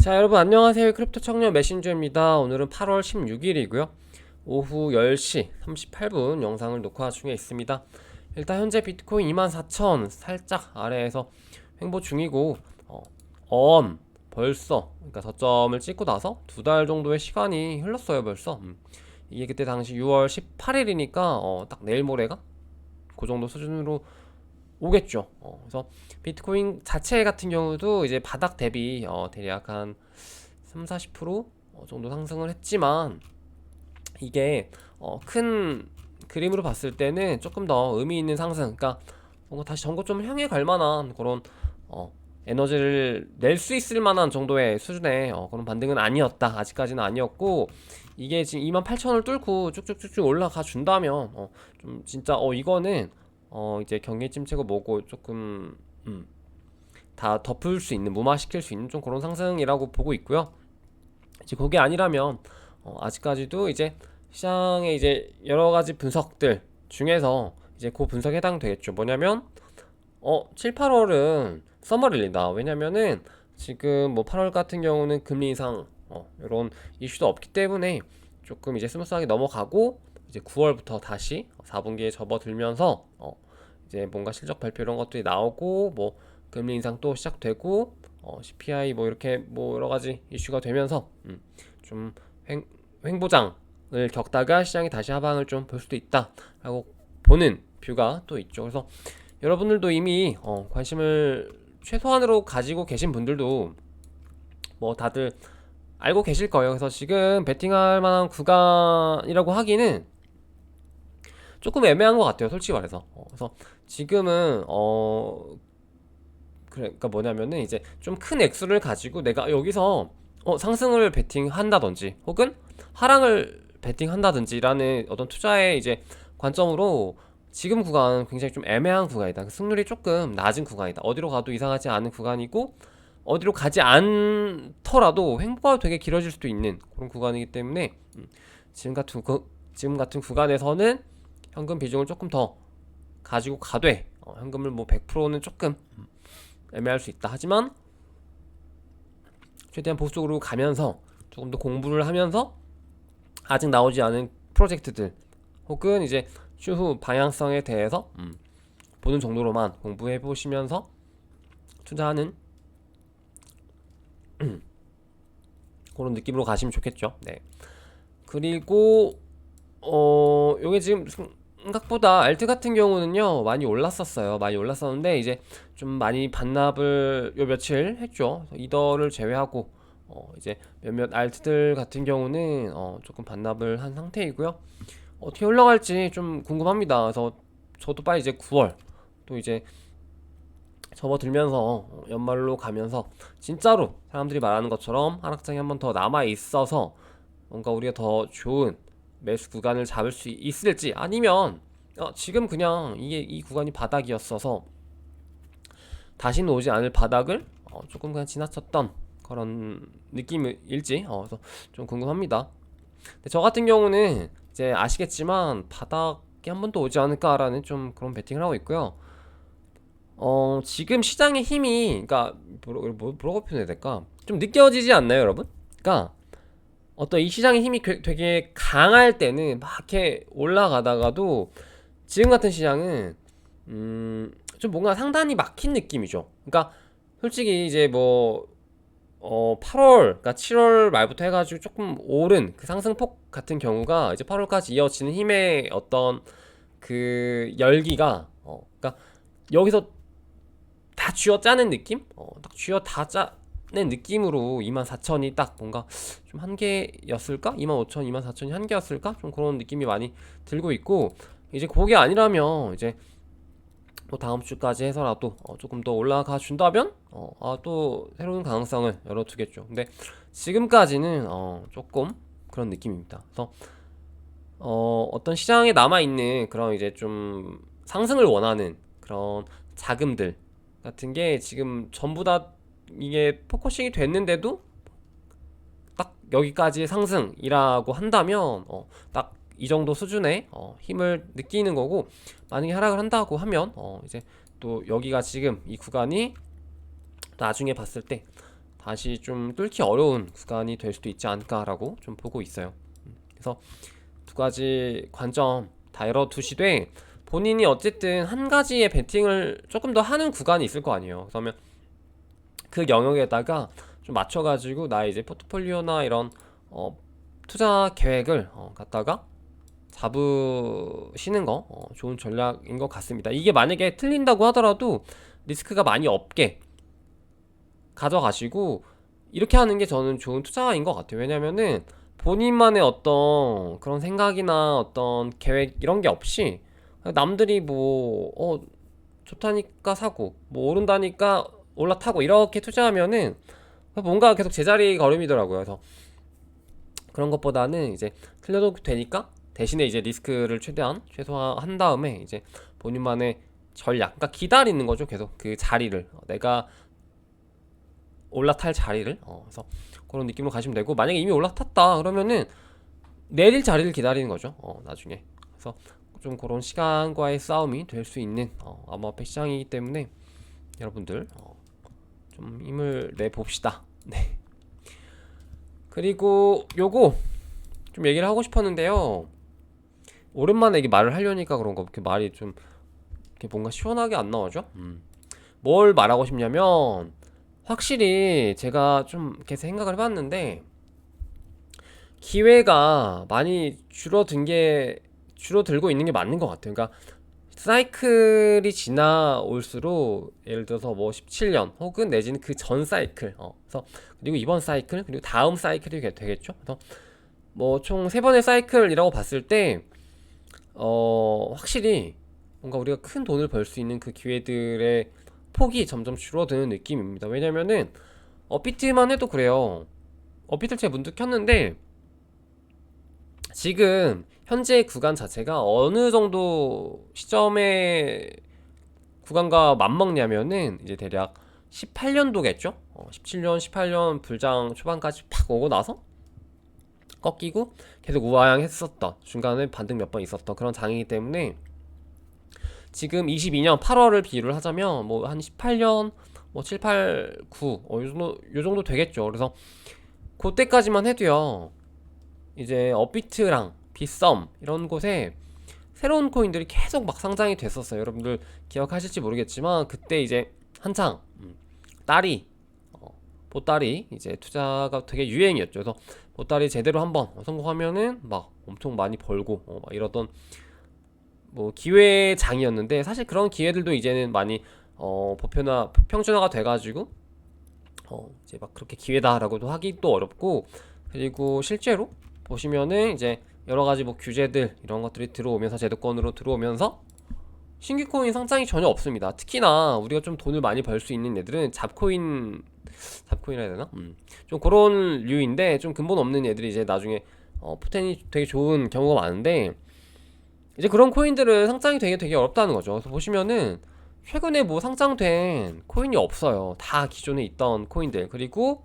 자, 여러분 안녕하세요. 크립토 청년 메신저입니다. 오늘은 8월 16일이고요. 오후 10시 38분 영상을 녹화 중에 있습니다. 일단 현재 비트코인 24,000 살짝 아래에서 횡보 중이고 벌써 그러니까 저점을 찍고 나서 2달 정도의 시간이 흘렀어요. 벌써. 이게 그때 당시 6월 18일이니까 딱 내일 모레가 그 정도 수준으로 오겠죠. 그래서 비트코인 자체 같은 경우도 이제 바닥 대비 대략 한 3, 40% 정도 상승을 했지만 이게 큰 그림으로 봤을 때는 조금 더 의미 있는 상승, 그러니까 뭔가 다시 전고점을 향해 갈 만한 그런 에너지를 낼 수 있을 만한 정도의 수준의 그런 반등은 아니었다. 아직까지는 아니었고, 이게 지금 28,000을 뚫고 쭉쭉쭉쭉 올라가 준다면 좀 진짜 이거는 이제 경기 침체고 뭐고 조금 다 덮을 수 있는, 무마시킬 수 있는 좀 그런 상승이라고 보고 있고요. 이제 그게 아니라면 아직까지도 이제 시장의 이제 여러 가지 분석들 중에서 이제 그 분석에 해당되겠죠. 뭐냐면 7, 8월은 서머릴이다. 왜냐면은 지금 뭐 8월 같은 경우는 금리 인상 이런 이슈도 없기 때문에 조금 이제 스무스하게 넘어가고, 이제 9월부터 다시 4분기에 접어들면서 이제 뭔가 실적 발표 이런 것들이 나오고, 뭐 금리 인상 또 시작되고, CPI 뭐 이렇게 뭐 여러 가지 이슈가 되면서 좀 횡보장을 겪다가 시장이 다시 하방을 좀 볼 수도 있다라고 보는 뷰가 또 있죠. 그래서 여러분들도 이미 관심을 최소한으로 가지고 계신 분들도 뭐 다들 알고 계실 거예요. 그래서 지금 베팅할 만한 구간이라고 하기는 조금 애매한 것 같아요, 솔직히 말해서. 그래서 지금은 그러니까 뭐냐면은 이제 좀 큰 액수를 가지고 내가 여기서 상승을 베팅한다든지 혹은 하락을 베팅한다든지라는 어떤 투자의 이제 관점으로 지금 구간은 굉장히 좀 애매한 구간이다. 승률이 조금 낮은 구간이다. 어디로 가도 이상하지 않은 구간이고, 어디로 가지 않더라도 횡보가 되게 길어질 수도 있는 그런 구간이기 때문에 지금 같은 구간에서는 현금 비중을 조금 더 가지고 가되, 현금을 뭐 100%는 조금 애매할 수 있다. 하지만 최대한 보수적으로 가면서 조금 더 공부를 하면서 아직 나오지 않은 프로젝트들 혹은 이제 추후 방향성에 대해서 보는 정도로만 공부해 보시면서 투자하는 그런 느낌으로 가시면 좋겠죠. 네. 그리고 요게 지금 생각보다 알트 같은 경우는요 많이 올랐었어요. 많이 올랐었는데 이제 좀 많이 반납을 요 며칠 했죠. 이더를 제외하고 이제 몇몇 알트들 같은 경우는 조금 반납을 한 상태이고요. 어떻게 올라갈지 좀 궁금합니다. 그래서 저도 빨리 이제 9월 또 이제 접어들면서 연말로 가면서 진짜로 사람들이 말하는 것처럼 하락장이 한 번 더 남아 있어서 뭔가 우리가 더 좋은 매수 구간을 잡을 수 있을지, 아니면 지금 그냥 이게 이 구간이 바닥이었어서 다시는 오지 않을 바닥을 조금 그냥 지나쳤던 그런 느낌일지 그래서 좀 궁금합니다. 근데 저 같은 경우는 이제 아시겠지만 바닥이 한 번 더 오지 않을까라는 좀 그런 베팅을 하고 있고요. 지금 시장의 힘이, 그러니까 뭐라고 표현해야 될까? 좀 느껴지지 않나요, 여러분? 그러니까 어떤 이 시장의 힘이 되게 강할 때는 막 이렇게 올라가다가도, 지금 같은 시장은 좀 뭔가 상단이 막힌 느낌이죠. 그러니까 솔직히 이제 뭐 8월, 그러니까 7월 말부터 해가지고 조금 오른 그 상승폭 같은 경우가 이제 8월까지 이어지는 힘의 어떤 그 열기가 그러니까 여기서 다 쥐어 짜는 느낌? 딱 쥐어 다 짜는 느낌으로 24,000이 딱 뭔가 좀 한계였을까? 25,000, 24,000이 한계였을까? 좀 그런 느낌이 많이 들고 있고, 이제 그게 아니라면 이제 뭐 다음 주까지 해서라도 조금 더 올라가 준다면 또 새로운 가능성을 열어두겠죠. 근데 지금까지는 조금 그런 느낌입니다. 그래서 어떤 시장에 남아있는 그런 이제 좀 상승을 원하는 그런 자금들 같은 게 지금 전부 다 이게 포커싱이 됐는데도 딱 여기까지의 상승이라고 한다면 딱 이 정도 수준의 힘을 느끼는 거고, 만약에 하락을 한다고 하면 이제 또 여기가 지금 이 구간이 나중에 봤을 때 다시 좀 뚫기 어려운 구간이 될 수도 있지 않을까라고 좀 보고 있어요. 그래서 두 가지 관점 다 열어두시되 본인이 어쨌든 한 가지의 베팅을 조금 더 하는 구간이 있을 거 아니에요. 그러면 그 영역에다가 좀 맞춰가지고 나의 이제 포트폴리오나 이런 투자 계획을 갖다가 잡으시는 거 좋은 전략인 것 같습니다. 이게 만약에 틀린다고 하더라도 리스크가 많이 없게 가져가시고 이렇게 하는 게 저는 좋은 투자인 것 같아요. 왜냐면은 본인만의 어떤 그런 생각이나 어떤 계획 이런 게 없이 남들이 뭐 좋다니까 사고 뭐 오른다니까 올라타고 이렇게 투자하면은 뭔가 계속 제자리 걸음이더라고요. 그래서 그런 것보다는 이제 틀려도 되니까 대신에 이제 리스크를 최대한 최소화한 다음에 이제 본인만의 전략, 그러니까 기다리는 거죠. 계속 그 자리를 내가 올라탈 자리를 그래서 그런 느낌으로 가시면 되고, 만약에 이미 올라탔다 그러면은 내릴 자리를 기다리는 거죠. 나중에. 그래서 좀 그런 시간과의 싸움이 될 수 있는 암호화폐 시장이기 때문에 여러분들 좀 힘을 내 봅시다. 네. 그리고 요거 좀 얘기를 하고 싶었는데요. 오랜만에 이게 말을 하려니까 그런가 이렇게 말이 좀 이렇게 뭔가 시원하게 안 나오죠? 뭘 말하고 싶냐면, 확실히 제가 좀 이렇게 생각을 해봤는데 기회가 많이 줄어들고 있는 게 맞는 것 같아요. 그러니까 사이클이 지나올수록 예를 들어서 뭐 17년 혹은 내지는 그 전 사이클 그래서 그리고 이번 사이클 그리고 다음 사이클이 되겠죠. 그래서 뭐 총 3번의 사이클이라고 봤을 때 확실히 뭔가 우리가 큰 돈을 벌 수 있는 그 기회들의 폭이 점점 줄어드는 느낌입니다. 왜냐면은 업비트만 해도 그래요. 업비트를 제가 문득 켰는데 지금 현재 구간 자체가 어느 정도 시점의 구간과 맞먹냐면은 이제 대략 18년도겠죠? 17년, 18년 불장 초반까지 팍 오고 나서 꺾이고 계속 우하향했었던, 중간에 반등 몇 번 있었던 그런 장이기 때문에 지금 22년 8월을 비유를 하자면 뭐 한 18년 뭐 7, 8, 9 요 정도 되겠죠. 그래서 그때까지만 해도요, 이제 업비트랑 빗썸 이런 곳에 새로운 코인들이 계속 막 상장이 됐었어요. 여러분들 기억하실지 모르겠지만 그때 이제 한창 딸이 보따리 이제 투자가 되게 유행이었죠. 그래서 보따리 제대로 한번 성공하면은 막 엄청 많이 벌고 막 이러던 뭐 기회장이었는데, 사실 그런 기회들도 이제는 많이 평준화가 돼가지고 이제 막 그렇게 기회다라고도 하기도 어렵고, 그리고 실제로 보시면은 이제 여러 가지 뭐 규제들 이런 것들이 들어오면서 제도권으로 들어오면서 신규 코인 상장이 전혀 없습니다. 특히나 우리가 좀 돈을 많이 벌 수 있는 애들은 잡코인이라 해야 되나? 좀 그런 류인데 좀 근본 없는 애들이 이제 나중에 포텐이 되게 좋은 경우가 많은데, 이제 그런 코인들은 상장이 되게 어렵다는 거죠. 그래서 보시면은 최근에 뭐 상장된 코인이 없어요. 다 기존에 있던 코인들, 그리고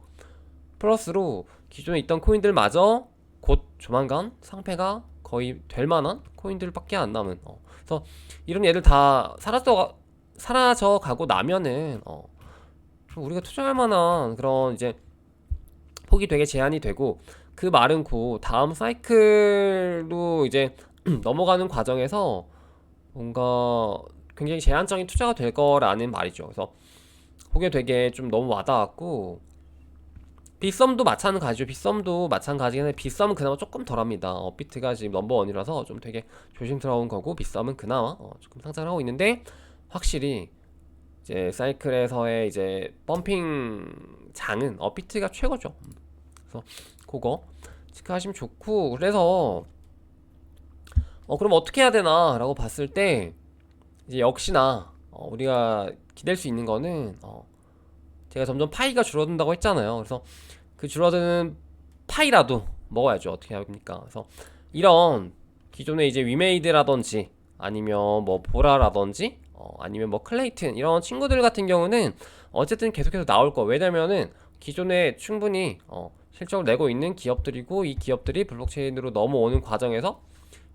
플러스로 기존에 있던 코인들마저 곧 조만간 상폐가 거의 될 만한 코인들밖에 안 남은 그래서 이런 애들 다 사라져 가고 나면은 우리가 투자할 만한 그런 이제 폭이 되게 제한이 되고, 그 말은 곧 다음 사이클로 이제 넘어가는 과정에서 뭔가 굉장히 제한적인 투자가 될 거라는 말이죠. 그래서 그게 되게 좀 너무 와닿았고, 빗썸도 마찬가지죠. 빗썸도 마찬가지긴 한데 빗썸은 그나마 조금 덜합니다. 업비트가 지금 넘버원이라서 좀 되게 조심스러운 거고, 빗썸은 그나마 조금 상장을 하고 있는데, 확실히 이제 사이클에서의 이제 펌핑 장은 업비트가 최고죠. 그래서 그거 체크하시면 좋고, 그래서 그럼 어떻게 해야 되나 라고 봤을 때 이제 역시나 우리가 기댈 수 있는 거는 제가 점점 파이가 줄어든다고 했잖아요. 그래서 그 줄어드는 파이라도 먹어야죠. 어떻게 합니까? 그래서 이런 기존의 이제 위메이드라든지 아니면 뭐 보라라든지 아니면 뭐 클레이튼 이런 친구들 같은 경우는 어쨌든 계속해서 나올 거. 왜냐면은 기존에 충분히 실적을 내고 있는 기업들이고, 이 기업들이 블록체인으로 넘어오는 과정에서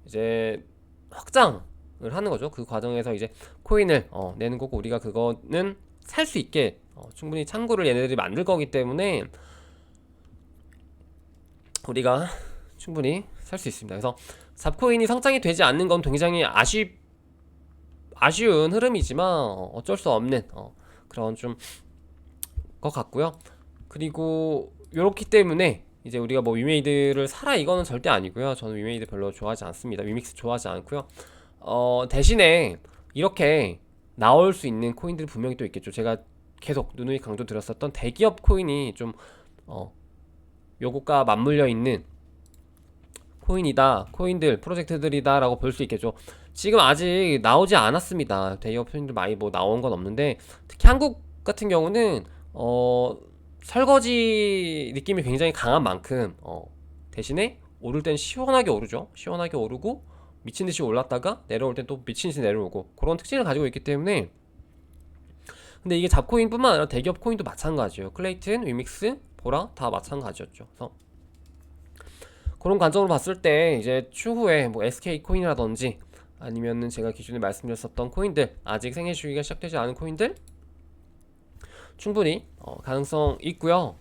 이제 확장을 하는 거죠. 그 과정에서 이제 코인을 내는 거고, 우리가 그거는 살 수 있게 충분히 창구를 얘네들이 만들 거기 때문에 우리가 충분히 살 수 있습니다. 그래서 잡코인이 상장이 되지 않는 건 굉장히 아쉬운 흐름이지만 어쩔 수 없는 그런 좀 것 같고요. 그리고 요렇기 때문에 이제 우리가 뭐 위메이드를 사라 이거는 절대 아니고요. 저는 위메이드 별로 좋아하지 않습니다. 위믹스 좋아하지 않고요. 대신에 이렇게 나올 수 있는 코인들이 분명히 또 있겠죠. 제가 계속 누누이 강조드렸었던 대기업 코인이 좀 요것과 맞물려 있는 코인이다, 코인들, 프로젝트들이다 라고 볼 수 있겠죠. 지금 아직 나오지 않았습니다. 대기업 코인들 많이 뭐 나온 건 없는데, 특히 한국 같은 경우는 설거지 느낌이 굉장히 강한 만큼 대신에 오를 땐 시원하게 오르죠. 시원하게 오르고 미친듯이 올랐다가 내려올 땐 또 미친듯이 내려오고 그런 특징을 가지고 있기 때문에. 근데 이게 잡코인 뿐만 아니라 대기업 코인도 마찬가지예요. 클레이튼, 위믹스, 보라 다 마찬가지였죠. 그래서 그런 관점으로 봤을 때 이제 추후에 뭐 SK 코인이라든지 아니면은 제가 기존에 말씀드렸었던 코인들, 아직 생애 주기가 시작되지 않은 코인들 충분히 가능성 있고요.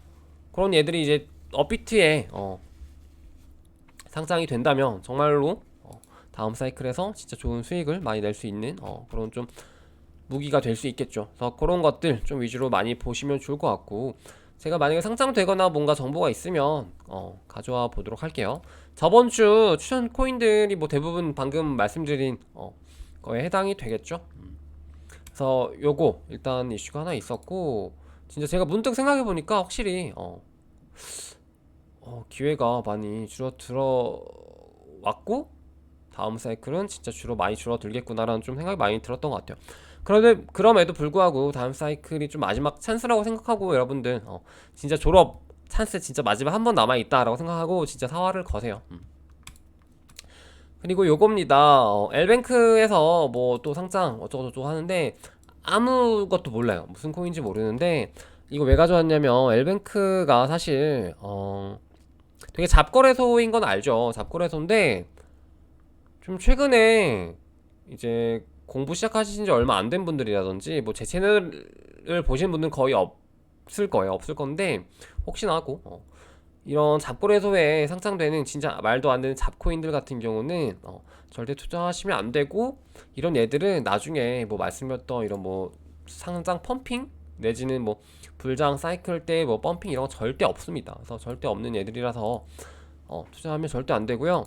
그런 얘들이 이제 업비트에 상장이 된다면 정말로 다음 사이클에서 진짜 좋은 수익을 많이 낼 수 있는 그런 좀 무기가 될 수 있겠죠. 그래서 그런 것들 좀 위주로 많이 보시면 좋을 것 같고, 제가 만약에 상장되거나 뭔가 정보가 있으면 가져와 보도록 할게요. 저번 주 추천 코인들이 뭐 대부분 방금 말씀드린 거에 해당이 되겠죠. 그래서 요거 일단 이슈가 하나 있었고, 진짜 제가 문득 생각해보니까 확실히 기회가 많이 줄어들어 왔고 다음 사이클은 진짜 주로 많이 줄어들겠구나라는 좀 생각이 많이 들었던 것 같아요. 그럼에도 불구하고 다음 사이클이 좀 마지막 찬스라고 생각하고, 여러분들 진짜 졸업 찬스 진짜 마지막 한 번 남아있다라고 생각하고 진짜 사활을 거세요. 그리고 요겁니다. 엘뱅크에서 뭐 또 상장 어쩌고저쩌고 하는데 아무것도 몰라요. 무슨 코인인지 모르는데, 이거 왜 가져왔냐면 엘뱅크가 사실 되게 잡거래소인 건 알죠. 잡거래소인데 좀 최근에 이제 공부 시작하신 지 얼마 안 된 분들이라든지 뭐 제 채널을 보신 분들은 거의 없을 거예요. 없을 건데 혹시나 하고 이런 잡거래소에 상장되는 진짜 말도 안 되는 잡코인들 같은 경우는 절대 투자하시면 안 되고, 이런 애들은 나중에 뭐 말씀드렸던 이런 뭐 상장 펌핑 내지는 뭐 불장 사이클 때 뭐 펌핑 이런 거 절대 없습니다. 그래서 절대 없는 애들이라서 투자하면 절대 안 되고요.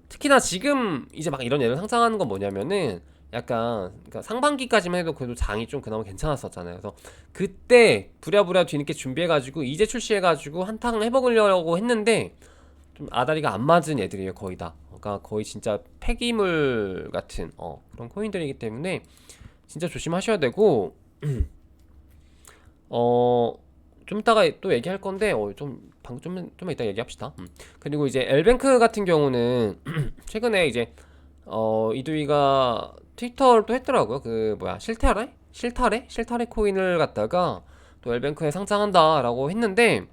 특히나 지금 이제 막 이런 애들 상장하는 건 뭐냐면은 약간 그러니까 상반기까지만 해도 그래도 장이 좀 그나마 괜찮았었잖아요. 그래서 그때 부랴부랴 뒤늦게 준비해가지고 이제 출시해가지고 한탕 해먹으려고 했는데 좀 아다리가 안 맞은 애들이에요. 거의 다. 그러니까 거의 진짜 폐기물 같은 그런 코인들이기 때문에 진짜 조심하셔야 되고, 좀 이따가 또 얘기할 건데 좀 이따 얘기합시다. 그리고 이제 엘뱅크 같은 경우는 최근에 이제 이두이가 트위터를 또 했더라고요. 그 뭐야 실타래 코인을 갖다가 또 엘뱅크에 상장한다라고 했는데,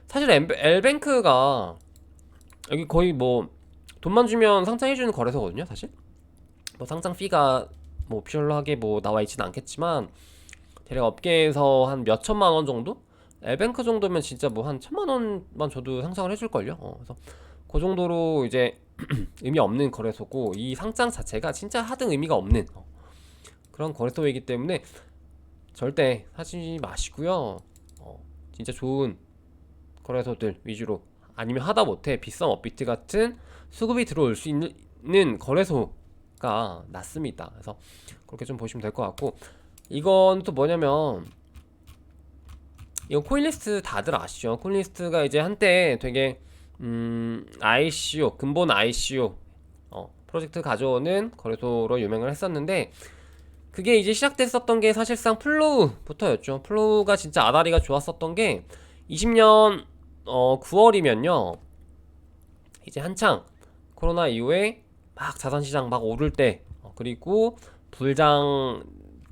사실 엘뱅크가 여기 거의 뭐 돈만 주면 상장해주는 거래소거든요. 사실 뭐 상장 피가 뭐 오피셜하게 뭐 나와 있지는 않겠지만 대략 업계에서 한 몇 천만 원 정도? 엘뱅크 정도면 진짜 뭐 한 천만 원만 줘도 상장을 해줄걸요. 그래서 그 정도로 이제 의미 없는 거래소고, 이 상장 자체가 진짜 하등 의미가 없는 그런 거래소이기 때문에 절대 사지 마시고요. 진짜 좋은 거래소들 위주로, 아니면 하다못해 비썸 업비트 같은 수급이 들어올 수 있는 거래소가 낫습니다. 그래서 그렇게 좀 보시면 될 것 같고, 이건 또 뭐냐면 이거 코인리스트 다들 아시죠? 코인리스트가 이제 한때 되게 ICO 근본 ICO 프로젝트 가져오는 거래소로 유명을 했었는데, 그게 이제 시작됐었던 게 사실상 플로우부터였죠. 플로우가 진짜 아다리가 좋았었던 게 20년 9월이면요 이제 한창 코로나 이후에 막 자산시장 막 오를 때, 그리고 불장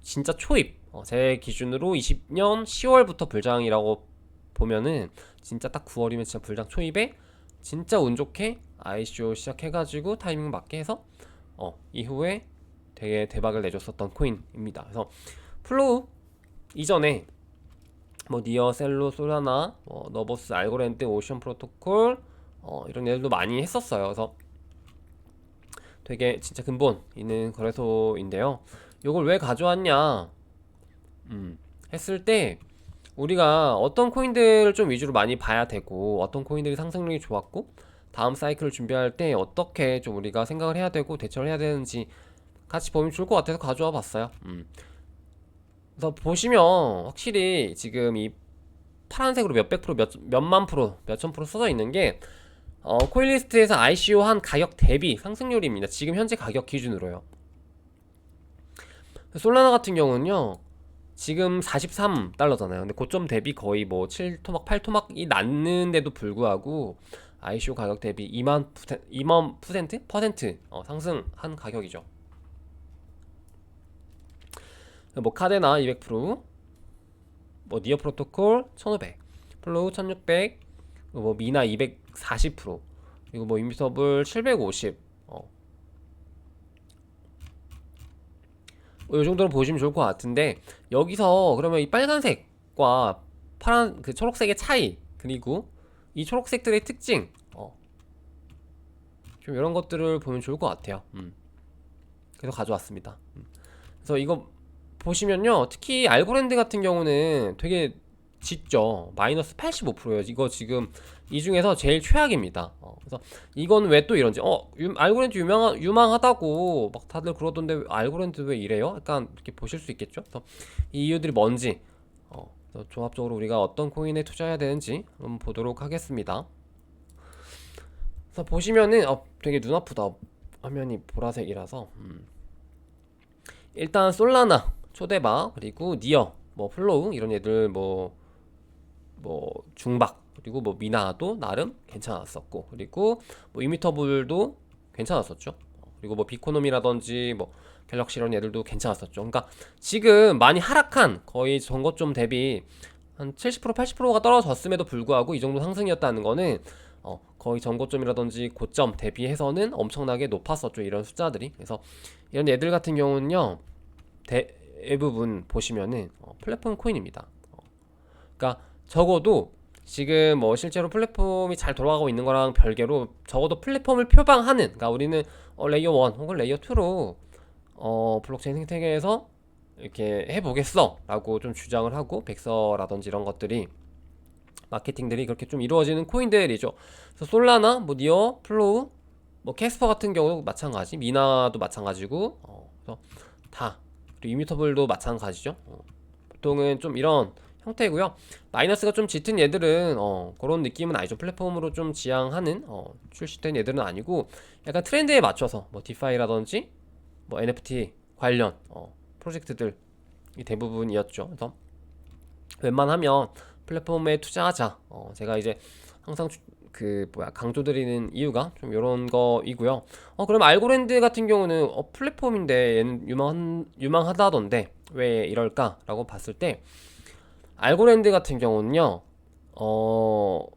진짜 초입, 제 기준으로 20년 10월부터 불장이라고 보면은 진짜 딱 9월이면 진짜 불장 초입에 진짜 운 좋게 ICO 시작해가지고 타이밍 맞게 해서 이후에 되게 대박을 내줬었던 코인입니다. 그래서 플로우 이전에 뭐 니어, 셀로, 솔라나, 너버스, 알고랜드, 오션 프로토콜 이런 애들도 많이 했었어요. 그래서 되게 진짜 근본 있는 거래소인데요. 요걸 왜 가져왔냐 했을 때 우리가 어떤 코인들을 좀 위주로 많이 봐야 되고 어떤 코인들이 상승률이 좋았고 다음 사이클을 준비할 때 어떻게 좀 우리가 생각을 해야 되고 대처를 해야 되는지 같이 보면 좋을 것 같아서 가져와 봤어요. 그래서 보시면 확실히 지금 이 파란색으로 몇백 프로, 몇만 프로, 몇천 프로 써져 있는 게 코인리스트에서 ICO 한 가격 대비 상승률입니다. 지금 현재 가격 기준으로요. 솔라나 같은 경우는요. 지금 43달러잖아요. 근데 고점 대비 거의 뭐 7토막, 8토막이 났는데도 불구하고 ICO 가격 대비 2만 퍼센트 상승한 가격이죠. 뭐 카데나 200%, 뭐 니어 프로토콜 1500, 플로우 1600, 뭐 미나 240%, 그리고 뭐 인비서블 750. 이 정도로 보시면 좋을 것 같은데 여기서 그러면 이 빨간색과 파란 그 초록색의 차이 그리고 이 초록색들의 특징 좀 이런 것들을 보면 좋을 것 같아요. 그래서 가져왔습니다. 그래서 이거 보시면요 특히 알고랜드 같은 경우는 되게 짙죠. 마이너스 85%예요. 이거 지금 이 중에서 제일 최악입니다. 그래서 이건 왜 또 이런지 알고랜드 유망하다고 막 다들 그러던데 알고랜드 왜 이래요? 약간 이렇게 보실 수 있겠죠. 그래서 이 이유들이 뭔지 그래서 종합적으로 우리가 어떤 코인에 투자해야 되는지 한번 보도록 하겠습니다. 그래서 보시면은 되게 눈 아프다. 화면이 보라색이라서 일단 솔라나 초대박 그리고 니어 뭐 플로우 이런 애들 뭐 중박 그리고 뭐 미나도 나름 괜찮았었고 그리고 뭐 이미터블도 괜찮았었죠. 그리고 뭐 비코노미라든지 뭐 갤럭시 이런 애들도 괜찮았었죠. 그러니까 지금 많이 하락한 거의 전고점 대비 한 70% 80%가 떨어졌음에도 불구하고 이 정도 상승이었다는 거는 거의 전고점이라든지 고점 대비해서는 엄청나게 높았었죠. 이런 숫자들이. 그래서 이런 애들 같은 경우는요 대부분 보시면은 플랫폼 코인입니다. 그러니까 적어도 지금 뭐 실제로 플랫폼이 잘 돌아가고 있는 거랑 별개로 적어도 플랫폼을 표방하는 그러니까 우리는 레이어 1 혹은 레이어 2로 블록체인 생태계에서 이렇게 해보겠어 라고 좀 주장을 하고 백서라든지 이런 것들이 마케팅들이 그렇게 좀 이루어지는 코인들이죠. 그래서 솔라나, 뭐 니어, 플로우, 뭐 캐스퍼 같은 경우도 마찬가지, 미나도 마찬가지고, 그래서 다 그리고 이뮤터블도 마찬가지죠. 보통은 좀 이런 형태고요. 마이너스가 좀 짙은 얘들은 그런 느낌은 아니죠. 플랫폼으로 좀 지향하는 출시된 얘들은 아니고 약간 트렌드에 맞춰서 뭐 디파이라든지 뭐 NFT 관련 프로젝트들이 대부분이었죠. 그래서 웬만하면 플랫폼에 투자하자. 제가 이제 항상 강조드리는 이유가 좀 이런 거이고요. 그럼 알고랜드 같은 경우는 플랫폼인데 얘는 유망하다던데 왜 이럴까라고 봤을 때 알고랜드 같은 경우는요. 또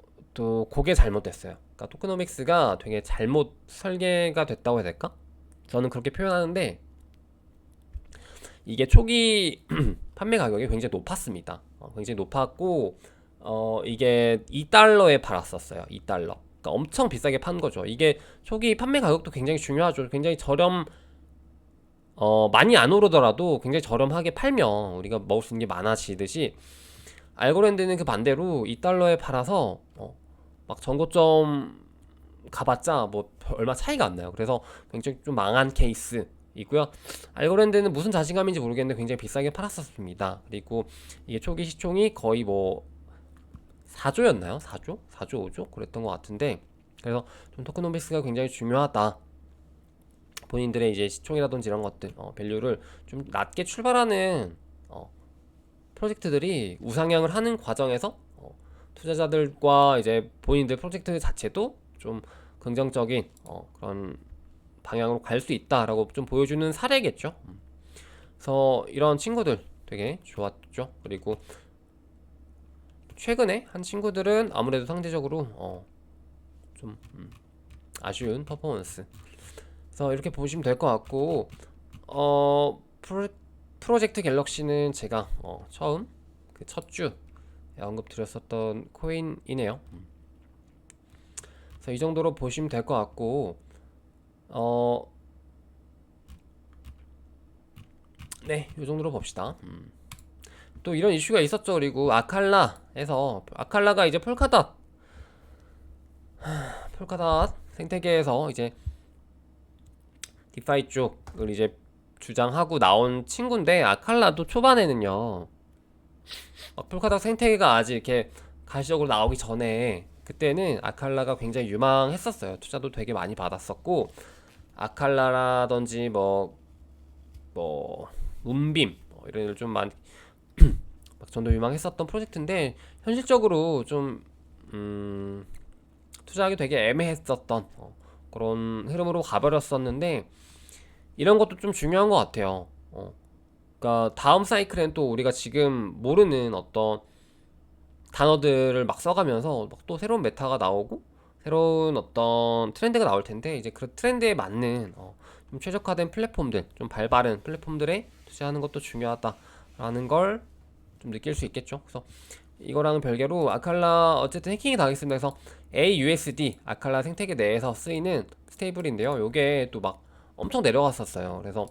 그게 잘못됐어요. 그러니까 토크노믹스가 되게 잘못 설계가 됐다고 해야 될까? 저는 그렇게 표현하는데 이게 초기 판매 가격이 굉장히 높았습니다. 굉장히 높았고 이게 2달러에 팔았었어요. 2달러. 그러니까 엄청 비싸게 판 거죠. 이게 초기 판매 가격도 굉장히 중요하죠. 굉장히 많이 안 오르더라도 굉장히 저렴하게 팔면 우리가 먹을 수 있는 게 많아지듯이 알고랜드는 그 반대로 2달러에 팔아서 막 전고점 가봤자 뭐 얼마 차이가 안 나요. 그래서 굉장히 좀 망한 케이스 있고요. 알고랜드는 무슨 자신감인지 모르겠는데 굉장히 비싸게 팔았었습니다. 그리고 이게 초기 시총이 거의 뭐 4조였나요? 4조? 4조, 5조? 그랬던 것 같은데 그래서 좀 토크노믹스가 굉장히 중요하다. 본인들의 이제 시총이라든지 이런 것들 밸류를 좀 낮게 출발하는 프로젝트들이 우상향을 하는 과정에서 투자자들과 이제 본인들 프로젝트 자체도 좀 긍정적인 그런 방향으로 갈 수 있다라고 좀 보여주는 사례겠죠. 그래서 이런 친구들 되게 좋았죠. 그리고 최근에 한 친구들은 아무래도 상대적으로 좀 아쉬운 퍼포먼스. 그래서 이렇게 보시면 될 것 같고 프로젝트 갤럭시는 제가 처음 그 첫 주에 언급드렸었던 코인이네요. 그래서 이 정도로 보시면 될 것 같고, 어, 네, 이 정도로 봅시다. 또 이런 이슈가 있었죠. 그리고 아칼라가 이제 폴카닷 생태계에서 이제 디파이 쪽을 이제 주장하고 나온 친구인데, 아칼라도 초반에는요, 막 폴카닷 생태계가 아직 이렇게 가시적으로 나오기 전에 그때는 아칼라가 굉장히 유망했었어요. 투자도 되게 많이 받았었고, 아칼라라든지 뭐 문빔 이런 애들 좀 많이 막 전도 유망했었던 프로젝트인데, 현실적으로 좀 투자하기 되게 애매했었던 그런 흐름으로 가버렸었는데, 이런 것도 좀 중요한 것 같아요. 그러니까 다음 사이클엔 또 우리가 지금 모르는 어떤 단어들을 막 써가면서 막 또 새로운 메타가 나오고 새로운 어떤 트렌드가 나올 텐데, 이제 그 트렌드에 맞는 좀 최적화된 플랫폼들, 좀 발빠른 플랫폼들에 투자하는 것도 중요하다라는 걸 좀 느낄 수 있겠죠. 그래서 이거랑은 별개로 아칼라 어쨌든 해킹이 당했습니다. 그래서 AUSD 아칼라 생태계 내에서 쓰이는 스테이블인데요. 요게 또 막 엄청 내려갔었어요. 그래서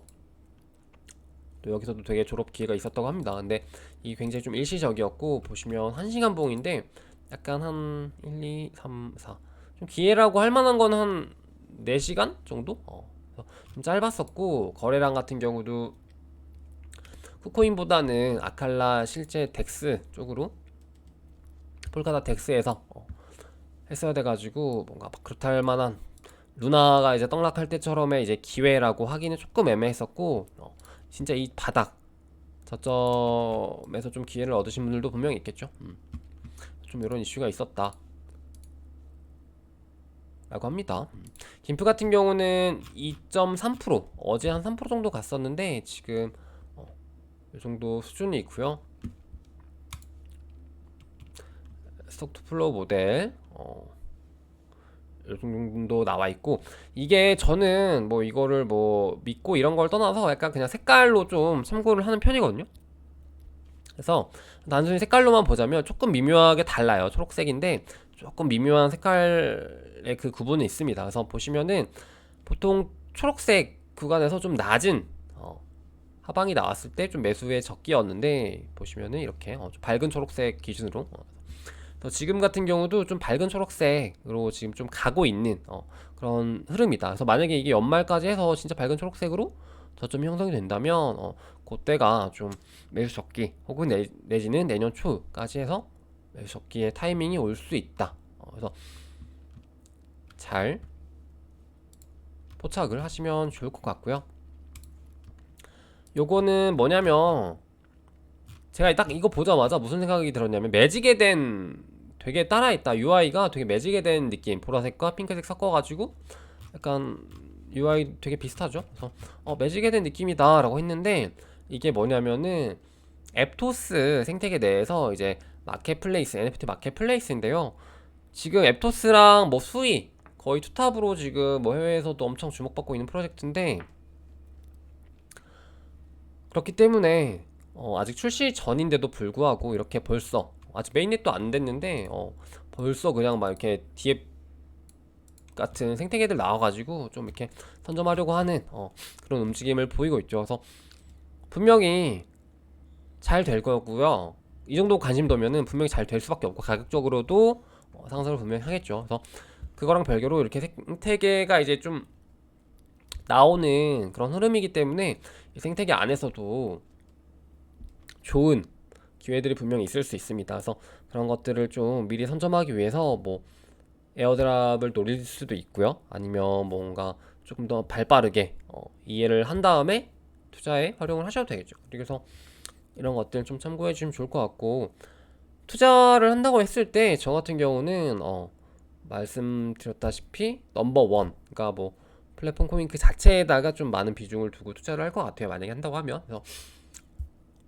또 여기서도 되게 졸업 기회가 있었다고 합니다. 근데 이게 굉장히 좀 일시적이었고, 보시면 1시간 봉인데 약간 한 1, 2, 3, 4, 좀 기회라고 할 만한 건 한 4시간 정도? 그래서 좀 짧았었고, 거래량 같은 경우도 쿠코인보다는 아칼라 실제 덱스 쪽으로 폴카다 덱스에서 했어야 돼가지고 뭔가 막 그렇다 할 만한, 루나가 이제 떡락할 때처럼의 이제 기회라고 하기는 조금 애매했었고, 진짜 이 바닥 저점에서 좀 기회를 얻으신 분들도 분명히 있겠죠. 좀 이런 이슈가 있었다 라고 합니다. 김프 같은 경우는 2.3%, 어제 한 3% 정도 갔었는데 지금 이 정도 수준이 있고요. 스톡 투 플로우 모델 이 정도 나와 있고, 이게 저는 뭐 이거를 뭐 믿고 이런 걸 떠나서 약간 그냥 색깔로 좀 참고를 하는 편이거든요. 그래서 단순히 색깔로만 보자면 조금 미묘하게 달라요. 초록색인데 조금 미묘한 색깔의 그 구분이 있습니다. 그래서 보시면은 보통 초록색 구간에서 좀 낮은 하방이 나왔을 때 좀 매수의 적기였는데, 보시면은 이렇게 좀 밝은 초록색 기준으로 지금 같은 경우도 좀 밝은 초록색으로 지금 좀 가고 있는 그런 흐름이다. 그래서 만약에 이게 연말까지 해서 진짜 밝은 초록색으로 저점이 형성이 된다면 그때가 좀 매수 적기, 혹은 내지는 내년 초까지 해서 매수 적기의 타이밍이 올 수 있다. 그래서 잘 포착을 하시면 좋을 것 같고요. 요거는 뭐냐면, 제가 딱 이거 보자마자 무슨 생각이 들었냐면, 매직에 된, 되게 따라했다, UI가 되게 매직에 된 느낌, 보라색과 핑크색 섞어가지고 약간 UI 되게 비슷하죠. 그래서 매직에 된 느낌이다 라고 했는데, 이게 뭐냐면은 앱토스 생태계 내에서 이제 마켓플레이스, NFT 마켓플레이스인데요. 지금 앱토스랑 뭐 수이 거의 투탑으로 지금 뭐 해외에서도 엄청 주목받고 있는 프로젝트인데, 그렇기 때문에 아직 출시 전인데도 불구하고 이렇게 벌써, 아직 메인넷도 안 됐는데 벌써 그냥 막 이렇게 디앱 같은 생태계들 나와가지고 좀 이렇게 선점하려고 하는 그런 움직임을 보이고 있죠. 그래서 분명히 잘 될 거고요. 이 정도 관심도면은 분명히 잘 될 수밖에 없고, 가격적으로도 상승을 분명히 하겠죠. 그래서 그거랑 별개로 이렇게 생태계가 이제 좀 나오는 그런 흐름이기 때문에 이 생태계 안에서도 좋은 기회들이 분명히 있을 수 있습니다. 그래서 그런 것들을 좀 미리 선점하기 위해서 뭐 에어드랍을 노릴 수도 있고요. 아니면 뭔가 조금 더 발빠르게 이해를 한 다음에 투자에 활용을 하셔도 되겠죠. 그래서 이런 것들 좀 참고해 주시면 좋을 것 같고, 투자를 한다고 했을 때 저 같은 경우는 말씀드렸다시피 넘버원, 그러니까 뭐 플랫폼 코인 그 자체에다가 좀 많은 비중을 두고 투자를 할 것 같아요. 만약에 한다고 하면. 그래서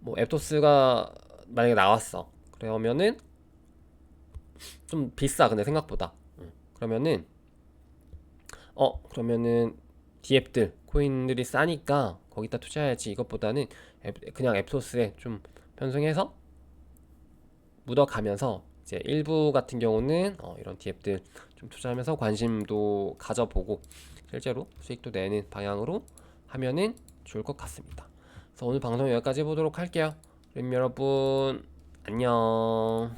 뭐 앱토스가 만약에 나왔어, 그러면은 좀 비싸 근데 생각보다. 그러면은 그러면은 디앱들 코인들이 싸니까 거기다 투자해야지 이것보다는 그냥 앱소스에 좀 편성해서 묻어가면서 이제 일부 같은 경우는 이런 디앱들 좀 투자하면서 관심도 가져보고 실제로 수익도 내는 방향으로 하면은 좋을 것 같습니다. 그래서 오늘 방송 여기까지 해보도록 할게요. 그럼 여러분 안녕.